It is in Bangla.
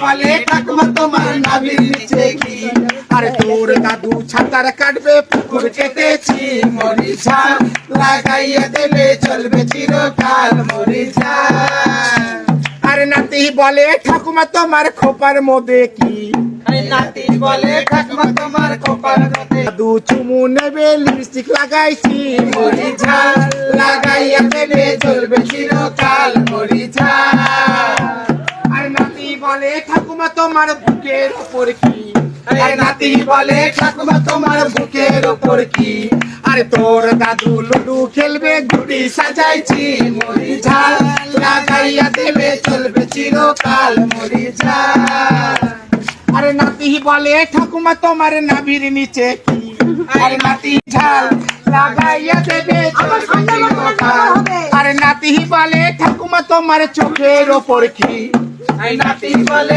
বলে ঠাকুমা তোমার নাভির নিচে কি? আরে তোর দাদু ছাতার কাটবে পুকুর কেটেছি মরিচা লাগাইয়া দেবে চলবে চিরকাল মরিচা। আরে নাতি বলে ঠাকুমা তোমার খোপার মধ্যে কি? আরে নাতি বলে ঠাকুমা তোমার খোপার মধ্যে দাদু চুমু নেবে লিপস্টিক লাগাইছি মরিচা লাগাইয়া দেবে চলবে চিরকাল মরিচা। আরে নাতি বলে ঠাকুমা তোমার বুকের উপর কি? আরে নাতি বলে ঠাকুমা তোমার বুকের উপর কি? আরে তোর দাদু লুডু খেলবে গুড়ি সাজাইছি মরিচা লাগাইয়া দেবে চলবে চিরকাল মরিচা। আরে নাতি বলে ঠাকুমা তোমার নাভির নিচে কি? আরে নাতি ঝাল লাগাইয়া দেবে চলবে চিরকাল। আরে নাতি বলে ঠাকুমা তোমার চোখের ওপর কি? আরে নাতি বলে